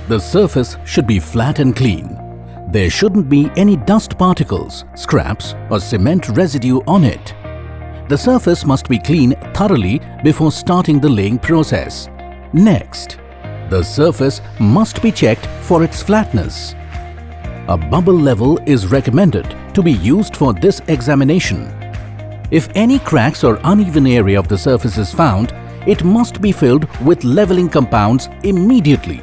The surface should be flat and clean. There shouldn't be any dust particles, scraps or cement residue on it. The surface must be cleaned thoroughly before starting the laying process. Next, the surface must be checked for its flatness. A bubble level is recommended to be used for this examination. If any cracks or uneven area of the surface is found, it must be filled with leveling compounds immediately.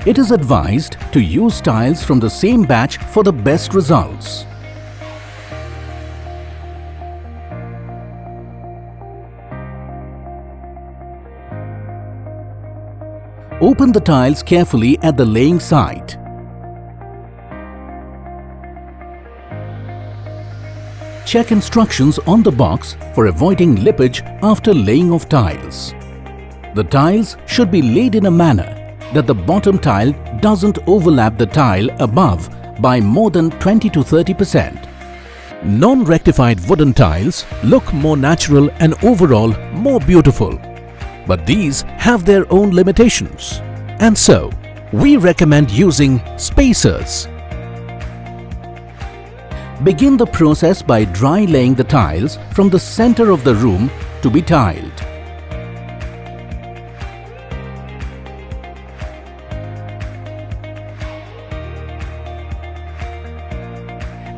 It is advised to use tiles from the same batch for the best results. Open the tiles carefully at the laying site. Check instructions on the box for avoiding lippage after laying of tiles. The tiles should be laid in a manner that the bottom tile doesn't overlap the tile above by more than 20 to 30%. Non-rectified wooden tiles look more natural and overall more beautiful. But these have their own limitations. And so, we recommend using spacers. Begin the process by dry laying the tiles from the center of the room to be tiled.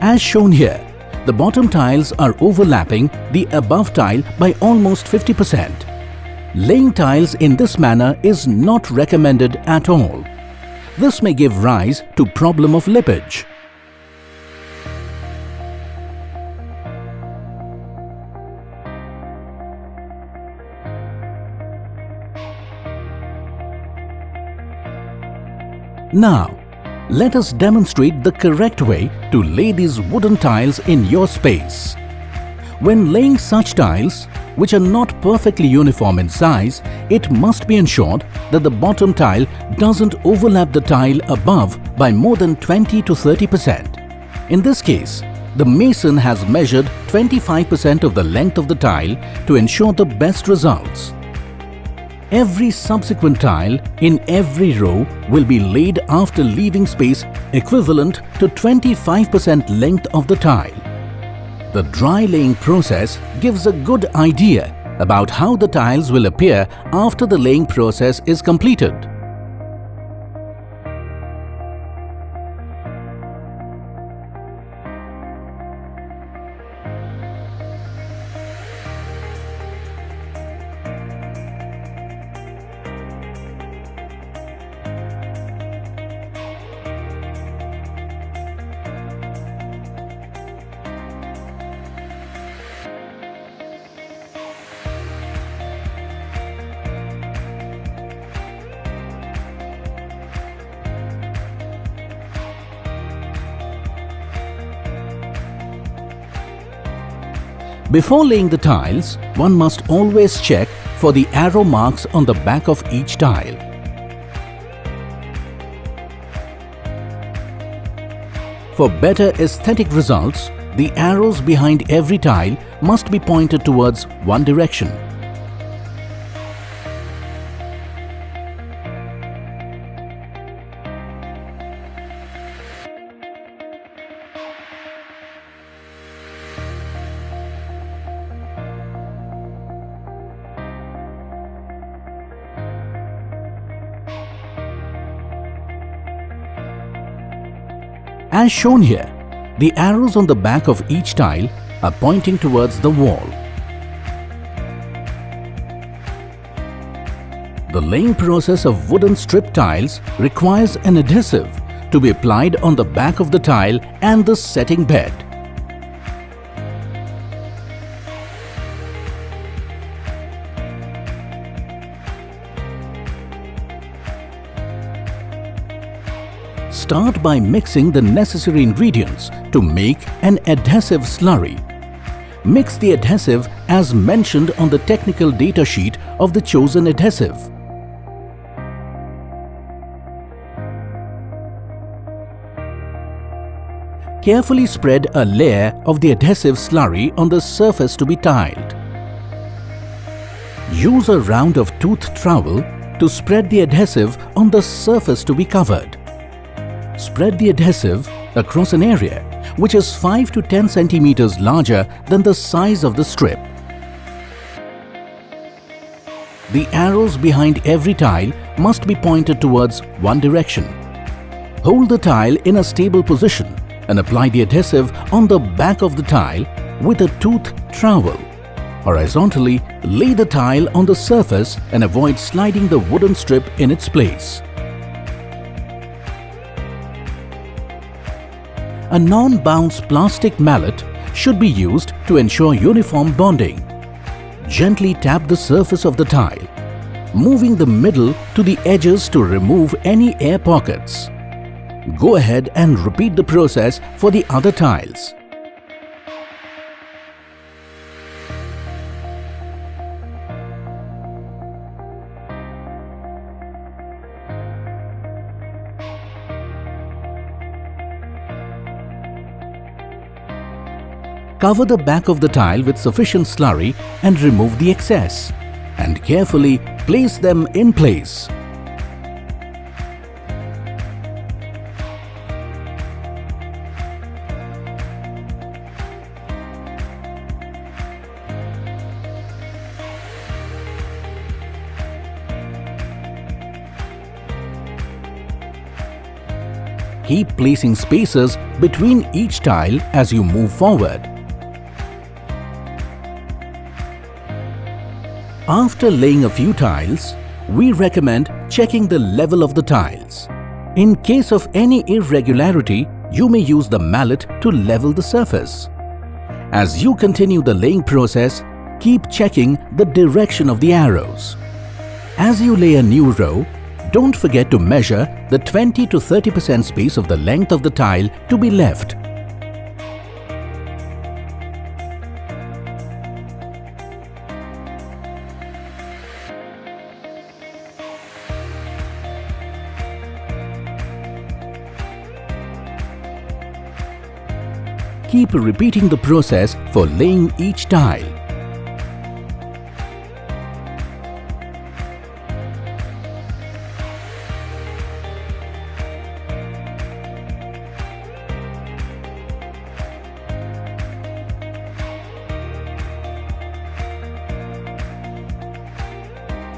As shown here, the bottom tiles are overlapping the above tile by almost 50%. Laying tiles in this manner is not recommended at all. This may give rise to problem of lippage. Now, let us demonstrate the correct way to lay these wooden tiles in your space. When laying such tiles, which are not perfectly uniform in size, it must be ensured that the bottom tile doesn't overlap the tile above by more than 20 to 30%. In this case, the mason has measured 25% of the length of the tile to ensure the best results. Every subsequent tile in every row will be laid after leaving space equivalent to 25% length of the tile. The dry laying process gives a good idea about how the tiles will appear after the laying process is completed. Before laying the tiles, one must always check for the arrow marks on the back of each tile. For better aesthetic results, the arrows behind every tile must be pointed towards one direction. As shown here, the arrows on the back of each tile are pointing towards the wall. The laying process of wooden strip tiles requires an adhesive to be applied on the back of the tile and the setting bed. Start by mixing the necessary ingredients to make an adhesive slurry. Mix the adhesive as mentioned on the technical data sheet of the chosen adhesive. carefully spread a layer of the adhesive slurry on the surface to be tiled. Use a round of tooth trowel to spread the adhesive on the surface to be covered. Spread the adhesive across an area which is 5 to 10 centimeters larger than the size of the strip. The arrows behind every tile must be pointed towards one direction. Hold the tile in a stable position and apply the adhesive on the back of the tile with a tooth trowel. Horizontally, lay the tile on the surface and avoid sliding the wooden strip in its place. A non-bounce plastic mallet should be used to ensure uniform bonding. Gently tap the surface of the tile, moving the middle to the edges to remove any air pockets. Go ahead and repeat the process for the other tiles. Cover the back of the tile with sufficient slurry and remove the excess, and carefully place them in place. Keep placing spacers between each tile as you move forward. After laying a few tiles, we recommend checking the level of the tiles. In case of any irregularity, you may use the mallet to level the surface. As you continue the laying process, keep checking the direction of the arrows. As you lay a new row, don't forget to measure the 20 to 30% space of the length of the tile to be left. Keep repeating the process for laying each tile.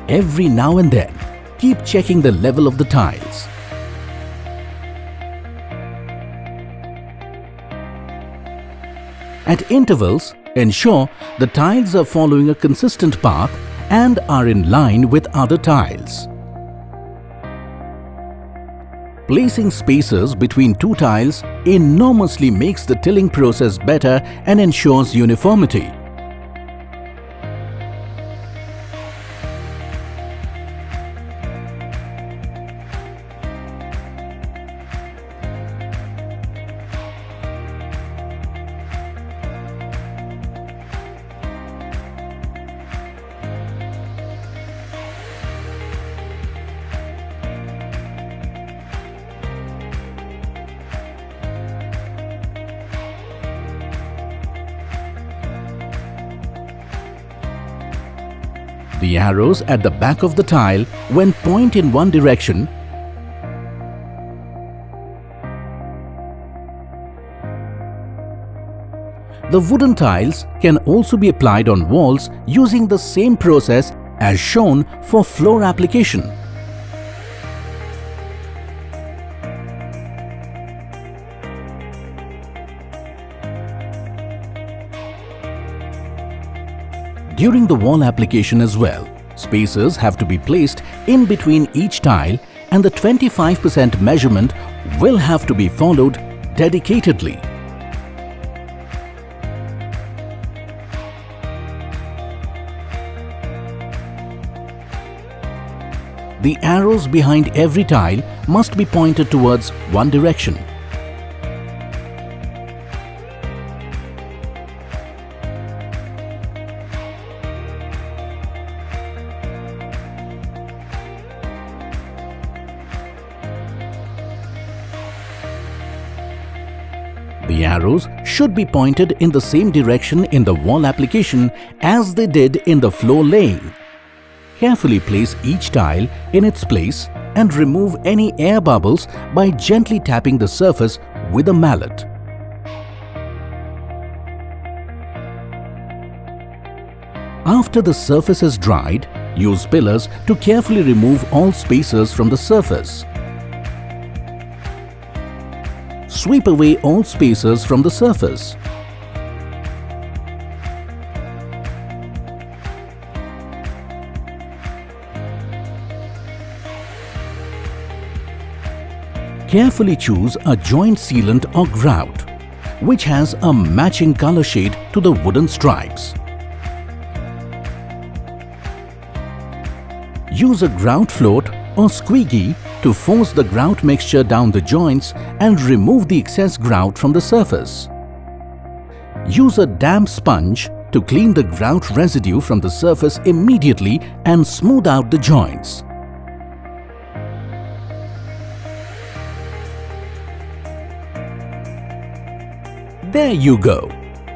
Every now and then, keep checking the level of the tiles. At intervals, ensure the tiles are following a consistent path and are in line with other tiles. Placing spacers between two tiles enormously makes the tilling process better and ensures uniformity. The arrows at the back of the tile, when point in one direction, the wooden tiles can also be applied on walls using the same process as shown for floor application. During the wall application as well, spacers have to be placed in between each tile and the 25% measurement will have to be followed dedicatedly. The arrows behind every tile must be pointed towards one direction. The arrows should be pointed in the same direction in the wall application as they did in the floor laying. Carefully place each tile in its place and remove any air bubbles by gently tapping the surface with a mallet. After the surface is dried, use pillars to carefully remove all spacers from the surface. Sweep away all spacers from the surface. Carefully choose a joint sealant or grout, which has a matching color shade to the wooden stripes. Use a grout float or squeegee to force the grout mixture down the joints and remove the excess grout from the surface. Use a damp sponge to clean the grout residue from the surface immediately and smooth out the joints. There you go!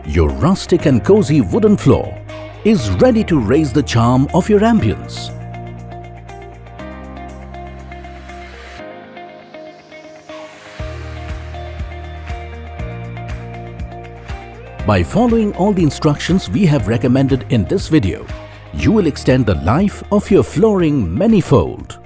Your rustic and cozy wooden floor is ready to raise the charm of your ambience. By following all the instructions we have recommended in this video, you will extend the life of your flooring manyfold.